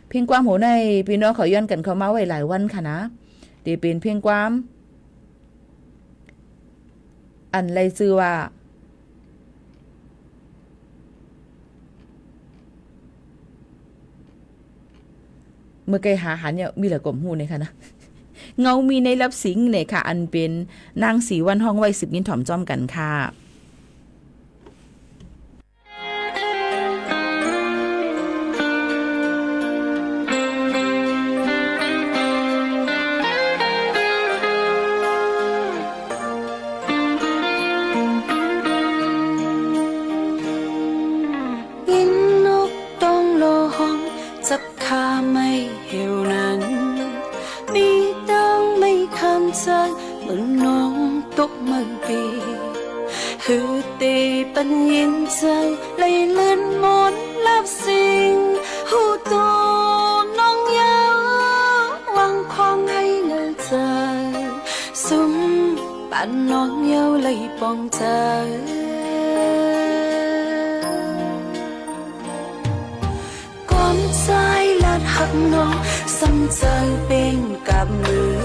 เพ่งกว้างหูในพี่น้องเขาย้อนกันเขามาไว้หลายวันค่ะนะเดี๋ยวเป็นเพ่งกว้างอันไรซื้อว่าเมื่อไกหาหันเนี่ยมีหลายกลุ่มหูเนี่ยค่ะนะเงามีในรับสิงเนี่ยค่ะอันเป็นนางสีวันห้องไว้10ยินถ่อมจ้อมกันค่ะจับคาไม่เหี่ยวนั้นมีดังไม่คำใจเหมือนน้องตกเมื่อปีหือตีปัญญินเจ้าเลยเลื่อนมนลับสิ่งหูตัวน้องยาววางความให้เนื้อใจสุ่มปั่นน้องยาวเลยปองใจใจลัดหักน้องซ้ำเจอเป็นกับมือ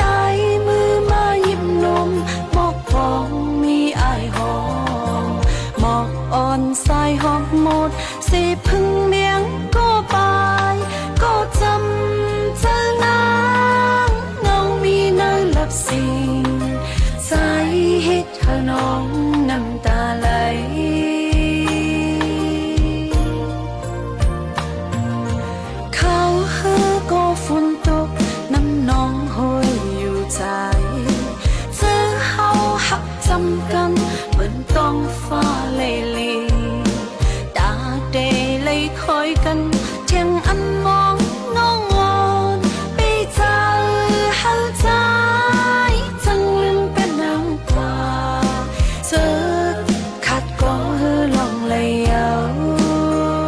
ตายมือมาหยิบนมหมอกฟองมีอายหอมหมอกอ่อนสายหอบหมดสิพึ่งเมียงก็ไปก็จำเจอนางเงามีนางลับสิ่งใจเฮ็ดเธอน้องน้ำตาไหลฝนตกน้ำนองห้อยอยู่ใจเจอเฮาหักจำกันเหมือนต้องฟ้าเลยลีตาเดเลยคอยกันเทียงอันมองน้องวอนไปเจอเฮาใจจังลืมเป็นน้ำตาเจอขัดก็เฮอลองเลยเอาป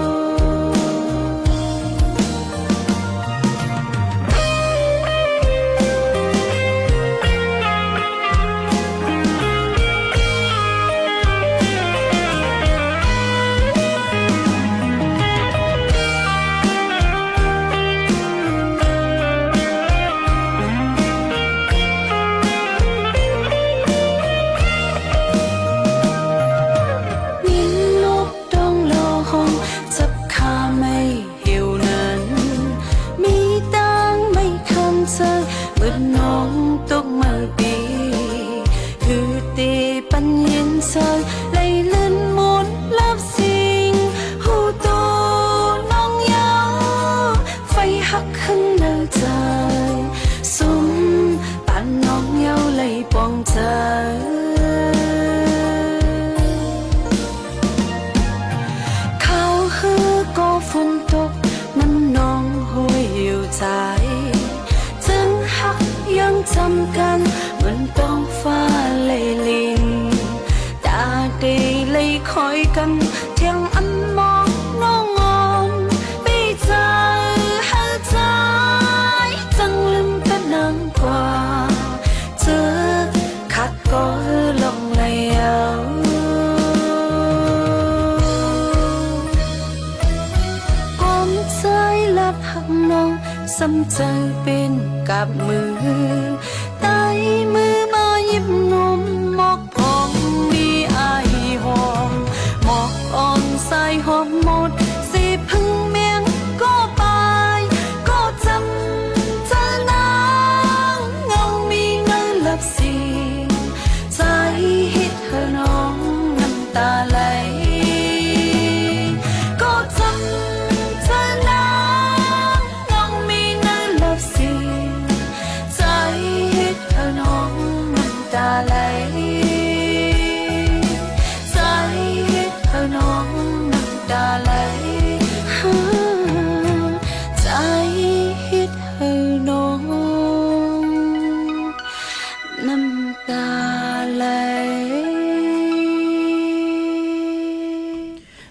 กันเที่ยงอันมองน้องงอนปีใจให้ใจจังลืมกันนานกว่าเธอขัดก็ลงเลยความใจและพักน้องซ้ำใจเป็นกับมือใต้มือมาหยิบนมหมอกพองมีไอหอมหมอกอ่อนใส่หอมหมดสิพึ่งเมียงก็ไปก็จำเธอนางเงามีเงินลับสิใจฮิตเธอน้องน้ำตาไหลก็จำเธอนางเงามีเงินลับสิใจฮิตเธอน้องน้ำตาไหลใจฮิตเธอน้องน้ำตาไหลใจฮิตเธอน้องน้ำตาไหล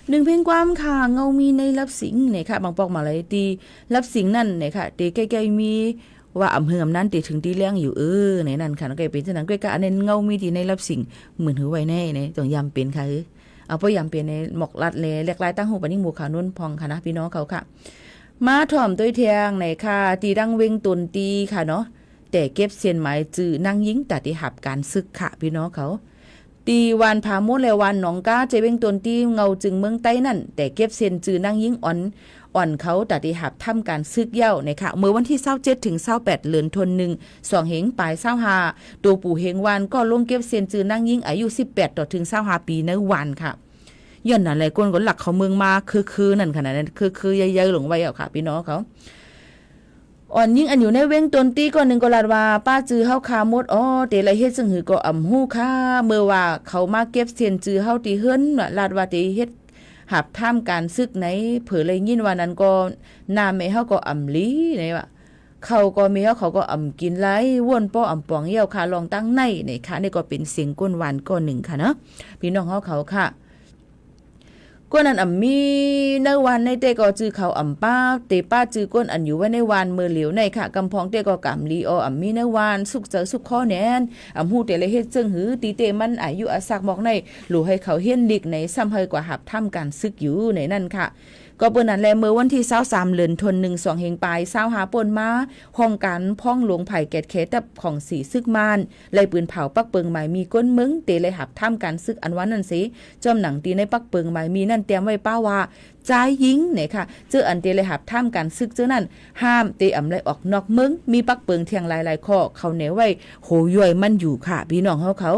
หนึ่งเพลงความค่ะเงามีในรับสิงเนี่ยค่ะบางปอกมาเลยตีรับสิงนั่นเนี่ยค่ะตีใกล้ๆมีว่าอำเภอนั้นตีถึงตีเลี้ยงอยู่ในนั่นค่ะน้องไก่เป็นฉะนั้นใกล้ๆอันนี้เงามีตีในรับสิงเหมือนหือไว้แน่ในต้องยำเป็นค่ะเอาพยายามเป็นในหมอกลัดเลยแหลกลายตั้งหูปนิหมู่ขานุ่นพองค่ะนะพี่น้องเขาค่ะมาถ่อมด้วยเทียงในค่ะตีดังเวงตนตีค่ะเนาะแต่เก็บเสียนหมายจื่อนางยิงตัดที่หับการซึกค่ะพี่น้องเขาตีวันพามุและวันหนองก้าใจเวงตนตีเงาจึงเมืองใต้นั่นแต่เก็บเสียนจื่อนางยิงอ่อนเขาตัดที่หับทำการซึกเย้าในค่ะเมื่อวันที่27ถึง28เดือนธันวาคม2เหงปลาย25ตัวปู่เฮงวานก็ลงเก็บเสียนจื่อนางยิงอายุ18ต่อถึง25ปีในวันค่ะย้อนนั่นแหละคนก็หลักเขาเมืองมาคือนั่นขนาดนั้นคือใหญ่ๆหลงไว้เอาค่ะพี่น้องเขาอ่อนยิ่งอันอยู่ในเว้งตนตีก่อนหนึ่งก็ลาดว่าป้าจือเฮาคาหมดเตละเฮ็ดซึ่งหือก็อ่ำฮู้ค่ะเมื่อว่าเขามาเก็บเสียนจือเฮาตีเฮิรนลาดว่าเตเฮ็ดหับท่ามการซึกไหนเผอเลยยินว่านั้นก็น้าแม่เฮาก็อ่ำลีไหนว่าเขาก็มีเขาก็อ่ำกินไหลว่นป้ออ่ำปองเหี่ยวค่ะลองตั้งในนี่ค่ะนี่ก็เป็นเสียงก้นหวานก้อนหนึ่งค่ะเนาะพี่น้องเฮาเขาค่ะก้นอันอ่ำมีในวันในเตก็จือเขาอ่ำป้าเตป้าจือก้นอันอยู่ไว้ในวันเมื่อเหลียวในค่ะกำพองเตก็กำลีอ่ำมีในวันสุกเจอสุกข้อแนนอ่ำฮู้เตเลยเฮ็ดจึงหือตีเตมันอายุอาศักบอกในหลู่ให้เขาเฮียนดิกในซ้ำเฮยกว่าหับทำการซึกอยู่ในนั่นค่ะก็เปิ้นนั้นแลเมื่อวันที่23เดือนธันวาคม2เฮงปลาย25ป่นมาห้องการพ้องหลวงไผ่แกดเขตับของสีซึกมานไล่ปืนเผาปักเปิงหมายมีก้นมึงเตเลยหับทำการซึกอันวันนั้นสิจอมหนังตีในปักเปิงหมายมีนั่นเตรียมไว้ป้าว่าใจยิงเนี่ยค่ะเจออันเตเลยหับทำการซึกเจอนั่นห้ามเตอำไลออกนอกมึงมีปักเปิงเทียงหลายๆข้อเขาแนวไว้โหย่อยมันอยู่ค่ะพี่น้องเขา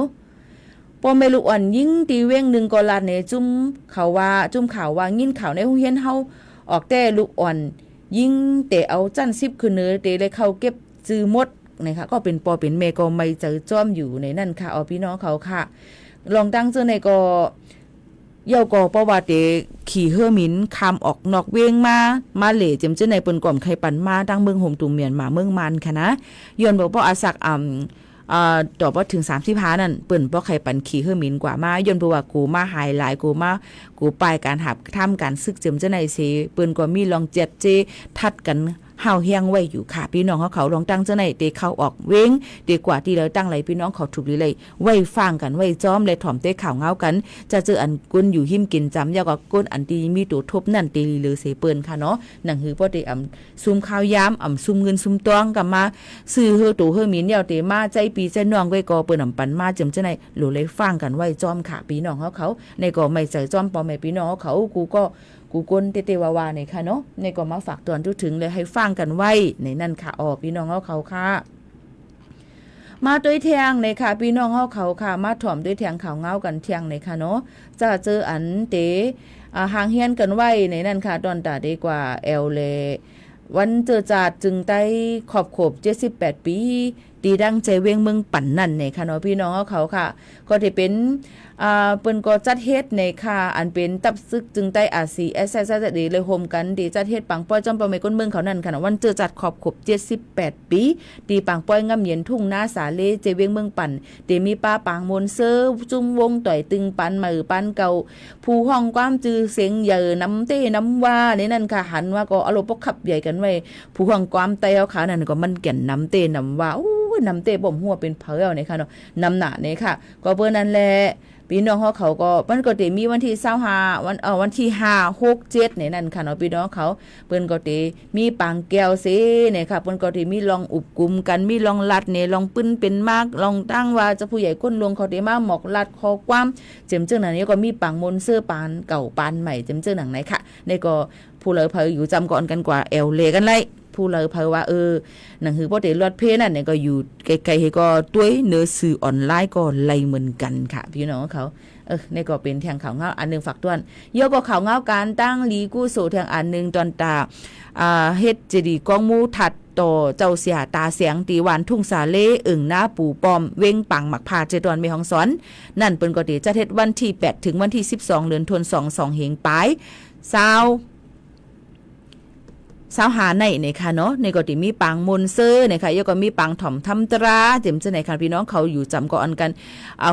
ปอเมลูอ่อนยิ่งตีเว้งหนึ่งก็ลาดในจุ่มข่าวว่ายินข่าวในห้องเฮียนเฮาออกแต่ลูกอ่อนยิ่งเตะเอาจั่น10คือเนื้อเตะเลยเข้าเก็บจื้อมดนะคะก็เป็นปอเป็นเมก็ไม่เจอจ้อมอยู่ในนั่นค่ะเอาพี่น้องเขาค่ะลองตั้งเจอในก็เย่าก็เพราะว่าเตะขี่เฮอมินคำออกนอกเวียงมาเหล่เจมเจอในเปิ้นก่อมไข่ปั่นมาตั้งเมืองโฮมตุ่มเมียนมาเมืองมันค่ะนะย้อนบอกว่าอาศักต่อบ่ถึง35นั่นเปิ้นบ่ใครปันขี่เฮอมินกว่ามาย้อนบ่ว่ากูมาหายหลายกูปลายการหับทำการซึกเจิมจังได๋สิเปิ้นก็มีลองเจ็ดเจทัดกันเฮาเฮียงไว้อยู่ค่ะพี่น้องเขาลองตั้งจังได๋เตเข้าออกเว้งดีกว่าที่เราตั้งไหลพี่น้องเขาถูกเลยไว้ฟังกันไว้จ้อมเลยถ่อมเตข่าวเงากันจะเจออันกุนอยู่หิมกินจำยาวก็กุนอันตีมีตัวทบนั่นตีหรือเสเปิ้นค่ะเนาะหนังหือบ่ได้ซุ่มข้าวยามซุ่มเงินซุ่มตองกับมาซื้อเฮอตู่เฮอมินยาวเตมาใจปีใจน้องไว้ก็เปิ้นปันมาจำจังได๋หลูเลยฟังกันไว้จ้อมค่ะพี่น้องเขาในก็ไม่ใจจ้อมปอแม่พี่น้องเขากูก้นเตวาวาเนี่ยค่ะเนาะในก็มาฝากตอนทุกถึงเลยให้ฟังกันไว้ในนั่นค่ะพี่น้องเขาค่ะมาด้วยเทียงในค่ะพี่น้องเขาค่ะมาถ่อมด้วยเทียงข่าวเงากันเทียงในค่ะเนาะจะเจออันเตห่างเฮียนกันไว้ในนั่นค่ะตอนตาดีกว่าแอลเลวันเจอจาดจึงได้ขอบ78ปี ตีดังใจเวงเมืองปั่นนั่นในค่ะเนาะพี่น้องเขาค่ะก็ที่เป็นเปิ้นก็จัดเฮ็ดในค่ะอันเป็นตับซึกจึงใต้อาซีเอสเอสดีเลยโฮมกันดีจัดเฮ็ดปังป้อยจอมปอไม่ก้นเมืองเขานั่นค่ะวันเจอจัดขอบขบ78ปีดีปังป้อยงำเย็นทุ่งนาสาเลเจเวียงเมืองปั่นเดมีป้าปางมนเซอร์จุ่มวงต่อยตึงปันมือปันเก่าผู้ห้องความจือเสียงเหยอน้ำเต้น้ำว่าในนั่นค่ะหันว่าก็อารมณ์ปกขับใหญ่กันไว้ผู้ห้องความเต้เอาขานั่นก็มันแก่นน้ำเต้น้ำว่าน้ำเต้บ่มหัวเป็นเพลเอาเนี่ยค่ะเนาะน้ำหนาเนี่ยค่ะก็เพื่อนั่นแหละพี่น้องเขาก็มันก็จะมีวันที่25วันที่5 6 7ในนั้นค่ะเนาะพี่น้องเขาเปิ้นก็จะมีปังแก้วเสเนี่ยค่ะเปิ้นก็จะมีลองอุบกุมกันมีลองลัดเนี่ยลองปึ้นเป็นมากลองตั้งว่าจะผู้ใหญ่ก้นลงเขาได้มาหมอกลัดคอความเจิมเจ้าหนังนี้ก็มีปังมนเสื้อปานเก่าปานใหม่เจิมเจ้าหนังไหนค่ะนี่ก็ผู้เลอเพออยู่จำก่อนกันกว่าแอลเลกันเลยผู้เลอเพอว่าหนังหือบ่ได้รอดเพนั่นเนี่ยก็อยู่ไกลๆให้ก็ต้วยเนื้อสื่อออนไลน์ก็ไล่เหมือนกันค่ะพี่น้องเขานี่ก็เป็นแทงข่าวเงาอันนึงฝากต้วนเยอะก็ข่าวเงาการตั้งลีกู้โซแทงอันนึงตอนตาเฮ็ดเจดีกองมูถัดต่อเจ้าเสียตาเสียงตีหวานทุ่งสาเลหน้าปู่ปอมเว้งปังหมักพาเจดอนเมฮองสอนนั่นเปิ้นก็สิจะเฮ็ดวันที่8ถึงวันที่12เดือนธันวาคม2เหงปลายสาวหาในค่ะเนาะในก็ติมีปังมนเซอร์นะคะยก็มีปังถ่อมทำตราเต็มจะไหนค่ะพี่น้องเขาอยู่จำก่อนกัน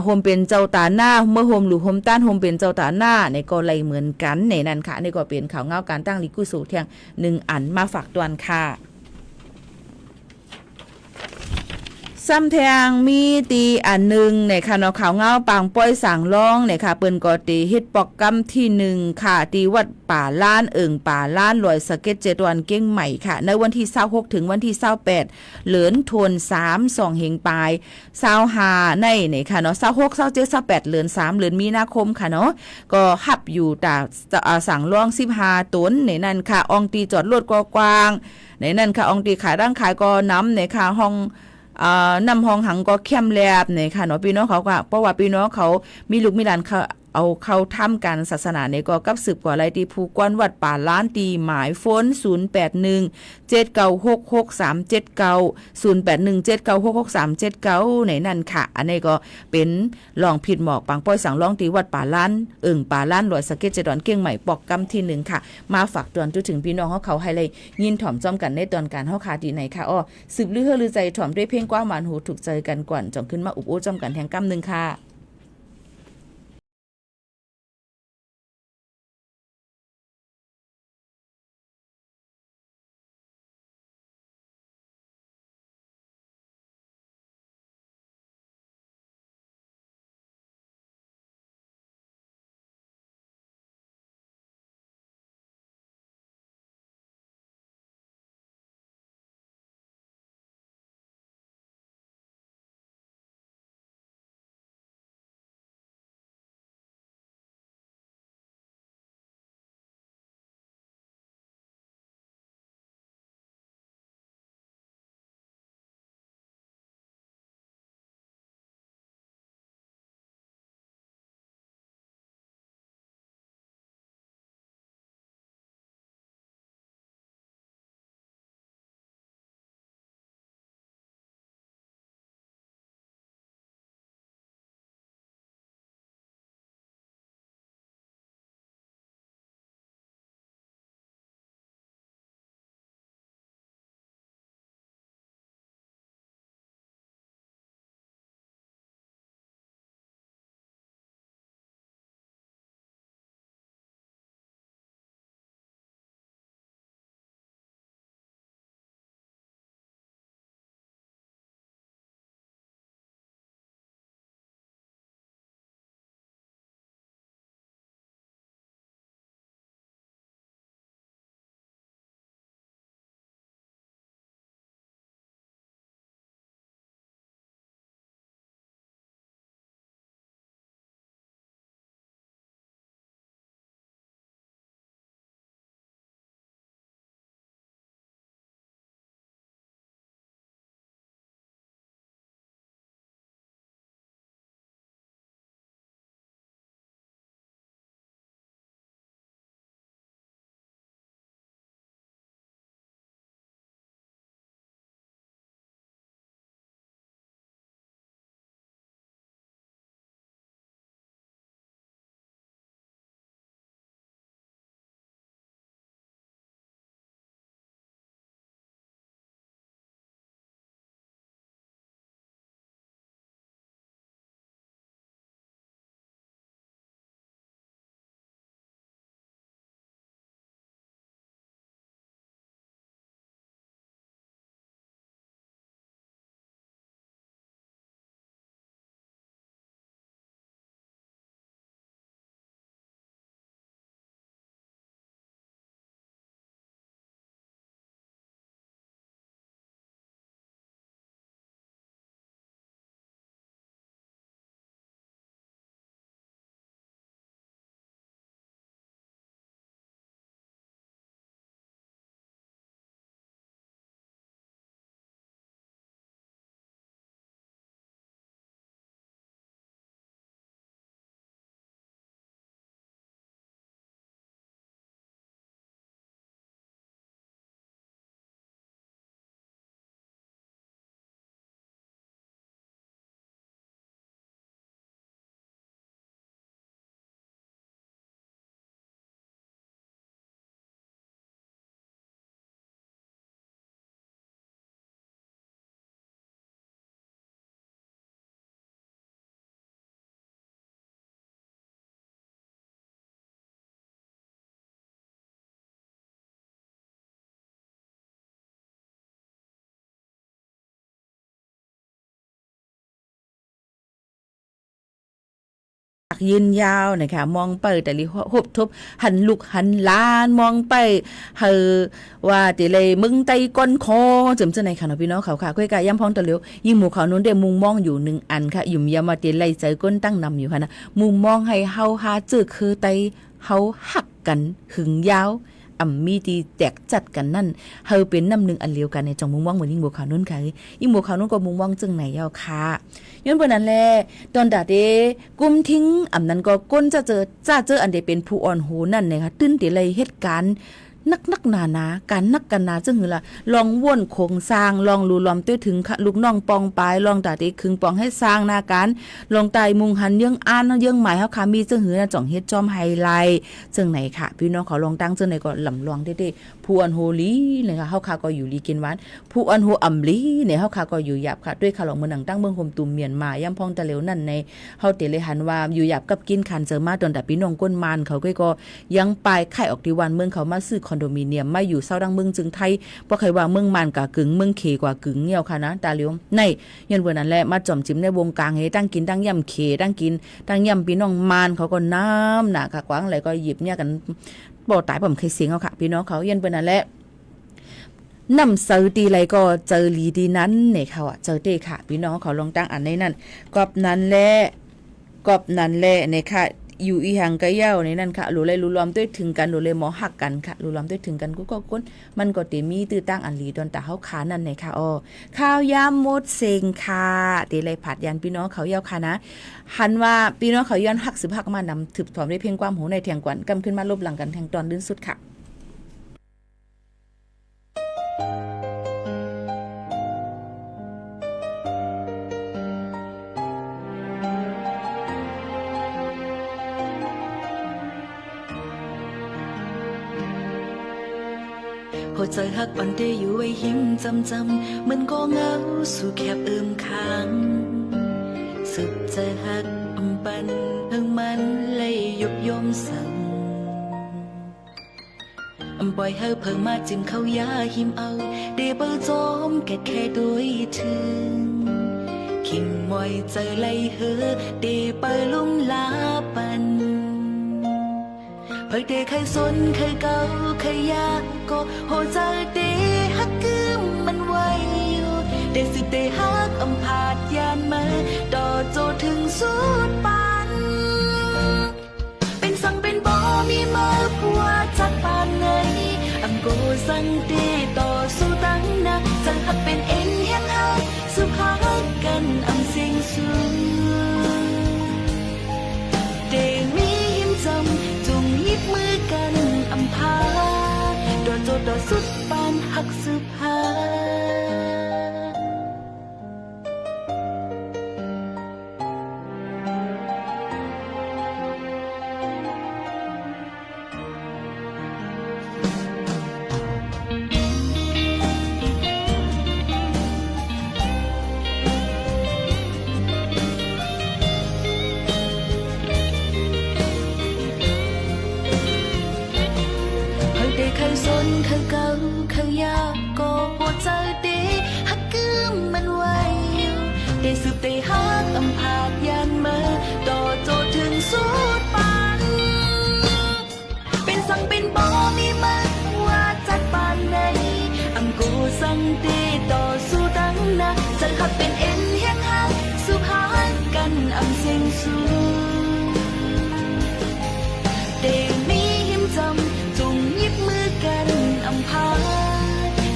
โฮมเป็นเจ้าตาหน้าเมื่อโฮมหรือโฮมต้านโฮมเป็นเจ้าตาหน้าในก็ไล่เหมือนกันในนั้นค่ะในก็เป็นข่าวเงาการตั้งลิกุสูเทียง1อันมาฝากตวนค่ะซ้ำแทงมีตีอันนึงในค่ะเนาะข่าวเงาปังป้อยสั่งร้องในค่ะเปิ้นก็ตีเฮ็ดปอกกำที่1ค่ะตีวัดป่าล้านป่าล้านลอยสะเก็ต7วันเก้งใหม่ค่ะในวันที่26ถึงวันที่28เหลือนทวน3 2เหงปลาย25ในค่ะเนาะ26 27 28เหลือน3เหลือนมีนาคมค่ะเนาะก็หับอยู่ตาสั่งร้อง15ตนในนั้นค่ะอองตีจอดรถกว้างในนั้นค่ะอองตีขายร่างขายก็น้ำในค่ะห้องนำห้องหังก็เข้มแลบเนี่ยค่ะเนาะพี่น้องเขาก็เพราะว่าพี่น้องเขามีลูกมีหลานเอาเข้าทำการศาสนาเนี่ยก็กับสืบกว่าไรตีผู้กวนวัดป่าล้านตีหมายโฟน0817966379 ในนั่นค่ะอันนี้ก็เป็นลองผิดหมอกปังป้อยสั่งร้องตีวัดป่าล้านป่าล้านลอยสะเก็ตจะดอนเก้งใหม่ปอกกำที่1ค่ะมาฝากตอนถึงพี่น้องเขาให้เลยยินถ่อมจ้อมกันในตอนการเฮาขาดีไหนค่ะสืบลือลือใจถ่อมด้วยเพลงกว้างหวานหูถูกใจกันก่อนจ่องขึ้นมาอุบโอ้จ้อมกันแทงกำ1ค่ะ ยืนยาวนะคะมองไปแต่ลิหบทบหันลุกหันล้านมองไปเฮอว่าติเลยมึงไตก้นคอจำเจาไหนค่ะพี่น้องเขาค่ะก้อยกาย่ำพองตะเหลียวยิ่งหมู่เขานู้นได้มุงมองอยู่1อันค่ะยุ่มยามาติเลยใจก้นตั้งนำอยู่ค่ะนะมุงมองให้เฮาหาเจอคือไตเฮาหักกันหึงยาวมีที่แตกจัดกันนั่นเฮาเป็นน้ำหนึ่งอันเดียวกันในจองมุงม่วงเหมือนยิ่งบัวขาวนุ่นค่ะยิ่งบัวขาวนุ่นก็มุงม่วงจึงไหนยาวค่ะย้อนเมื่อนั้นแหละตอนดาเดกุมทิ้งนั้นก็ก้นจะเจออันเดเป็นผู้อ่อนโหนั่นนะคะตื้นติเลยเหตุการณ์นักหนาการนักกันนาจึงหือละลองว่นโครงสร้างลองรูล้อมตื้อถึงลูกน้องปองปลายลองดาเดคึงปองให้สร้างนาการลองตายมุงหันเยื่องอ่านเยื่องหมายเฮาค่ะมีจึงหือนะจ่องเฮ็ดจอมไฮไลท์จึงไหนค่ะพี่น้องเขาลองตั้งจึงไหนก็ลำลองเด้ๆผู้อันโหลีเลยค่ะเฮาค่ะก็อยู่ลีกินหวานผู้อันโหอำลีเนี่ยเฮาค่ะก็อยู่หยับค่ะด้วยค่ะลองเมืองหนังตั้งเมืองโฮมตุ่มเมียนมาย่ำพองตะเหลวนั่นในเฮาเตเลยหันว่าอยู่หยับกับกินคันเจอมาตอนแต่พี่น้องก้นมานเขาก็ยังปลายไข่ออกที่วันเมืองเขามาซื้อคอนโดมิเนียมมาอยู่เศร้าดังเมืองจึงไทยเพราะใครว่าเมืองมันกะกึ่งเมืองเขกว่ากึ่งเงี้ยวค่ะนะตาเหลียวในยันเวนั้นแหละมาจอมจิ้มในวงกลางให้ตั้งกินตั้งย่ำเขตั้งกินตั้งย่ำพี่น้องมานเขาก็น้ำหนักค่ะกว้างอะไรก็หยิบเนี่ยกันบ่ตายผมเคยเสียงเอาค่ะพี่น้องเขายันเวนั้นแหละนำเซอร์ตีไรก็เจอลีดีนั้นเนี่ยเขาเจอเต้ค่ะพี่น้องเขาลองตั้งอันในนั้นกอบนั้นแหละเนี่ยค่ะอยู่อีหังกะเย้าในนั้นค่ะรู้เลยรู้ล้อมด้วยถึงกันรู้เลยหมอหักกันค่ะรู้ล้อมด้วยถึงกันก็ก้นมันก็เตมีตื้อตั้งอันลีตอนแต่เฮาขานั่นในค่ะข้าวยามมดเซงค่ะเตเลยผัดยันพี่น้องเขาเย้าค่ะนะหันว่าพี่น้องเขาย้อนหักสืบหักมานำถึบถอมได้เพียงความหูในเทียงกวนกำขึ้นมาลบหลังกันแทงตอนลื่นสุดค่ะหัวใจหักอ่อนได้อยู่ไว้หิมจำมันก็เหงาสู่แคบค้างสุดใจหักปันเพิ่งมันเลยยุบยมสั่งปล่อยให้เพิ่งมาจิ้มเข้ายาหิมเอาได้เปิดจอมแค่โดยถึงขิมมอยใจไหลเหือได้ไปลุ่มลาปันเพิ่งได้เคยสนเคยเก่าเคยยากก็หัวใจได้ฮักกืมมันไว้อยู่ได้สิได้ฮักผาดยานมาต่อโจถึงสุดปันเป็นสั่งเป็นบ่มีมาผัวจักปานไหนโกสั่งได้ต่อสู้ตั้งนะจังหักเป็นเอ็นเฮียงฮักสุขฮักกันเสียงสูงได้มีหิมจำจุงยิบมือกันพาโดนโจดต่อสุดปานหักสืบหาเคยสนเคยเก่าเคยยากก็หัวใจดีฮักกืมมันไว้อยู่ได้สืบได้ฮักผาดยันมาต่อโจถึงสุดปันเป็นสั่งเป็นบ่มีมาว่าจัดปานไหนโกสั่งดีต่อสู้ตั้งนะจังหักเป็นเอ็นเฮียงฮักสุภาพกันเสียงสูงได้มีหิมจำจุงยิบมือกันพา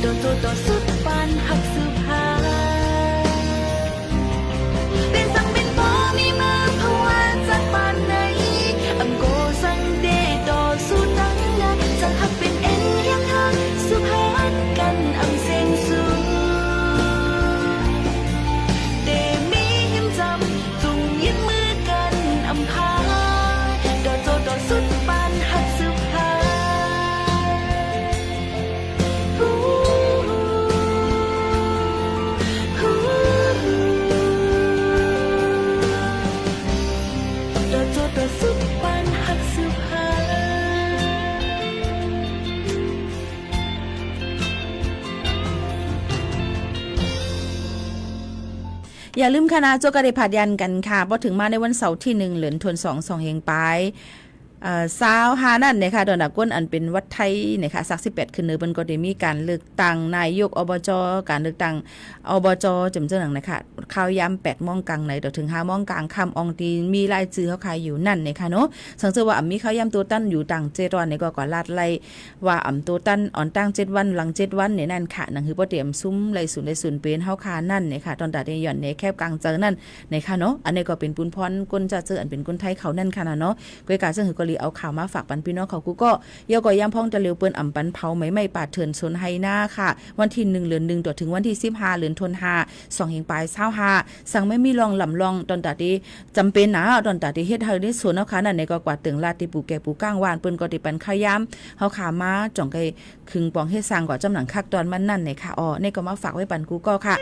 โดนโจต่อสุดปานหักสืบหาเป็นสั่งเป็นบ่มีมาเพราะว่าจากปานไหนโกสั่งเดต่อสู้ตั้งนะจังหักเป็นเอ็นเฮียงฮักสุภาพกันเสียงสูงเดมีหิมจำจุงยิบมือกันพาโดนโจต่อสุดปานหักสืบหา อย่าลืมคณะโจกระเดผัดยันกันค่ะพอถึงมาในวันเสาร์ที่1เดือนธันวาคม2เฮงไปซาวฮานั่นนะคะดอนดักก้นอันเป็นวัดไทยนะคะสัก18ขึ้นเนื้อเปิ้นก็ได้มีการเลือกตั้งนายกอบจการเลือกตั้งอบจจำเจ้าหนังนะคะข่าวยาม8:00 นกลางในถึง5:00 นกลางค่ำอองตีมีรายชื่อเขาขายอยู่นั่นนะคะเนาะสังเกตว่ามีข่าวยามตัวตั้นอยู่ต่าง7วันนี่ก็ลาดไล่ว่าตัวตั้นอ่อนตั้ง7วันหลัง7วันเนี่ยนั่นค่ะนั่นคือบ่เตรียมซุ้มไล่ศูนย์เป็นเฮาคานั่นนะคะตอนตัดย่อนในแคบกลางเจอนั่นนะคะเนาะอันนี้ก็เป็นปุนพรก้นจะเจออันเป็นคนไทยเขานั่นค่ะเนาะกวยกาซึ่งคือก็เอาข่าวมาฝากปันพี่น้องเขากูก็เยาก็ย่ำพ้องจะเร็วเปิ้นอ่ำปันเผาไม่ปาดเถื่อนสนไฮหน้าค่ะวันที่1เดือน1ต่อถึงวันที่15เดือนธันวาคม2เฮงปลาย25สั่งไม่มีรองลำรองตอนตัดที่จำเป็นนะตอนตัดที่เฮ็ดเฮาได้สวนเอาค่ะนั่นในก็กว่าตึงลาดติปูแก่ปูก้างวานเปิ้นก็ติปันข้าวยำเฮาขามาจ่องไกคึงปองเฮ็ดสร้างกว่าจำหนังคักตอนมันนั่นในค่ะนี่ก็มาฝากไว้ปันกูก็ค่ะ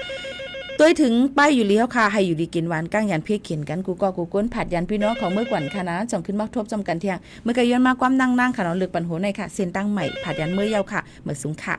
ตัวถึงป้ายอยู่เลี้ยวค่ะให้อยู่ดีกินหวานก้างยันเพียเขียนกันกูก้นผัดยันพี่น้องของเมื่อกวนค่ะนะจ่องขึ้นมักทบจำกันเที่ยงเมื่อไกย้อนมาความนั่งค่ะเนาะเลือกปันโหในค่ะเส้นตั้งใหม่ผัดยันเมื่อยาวค่ะเมื่อสูงค่ะ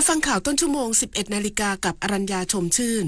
รับฟังข่าวต้นชั่วโมง 11 นาฬิกากับอรัญญาชมชื่น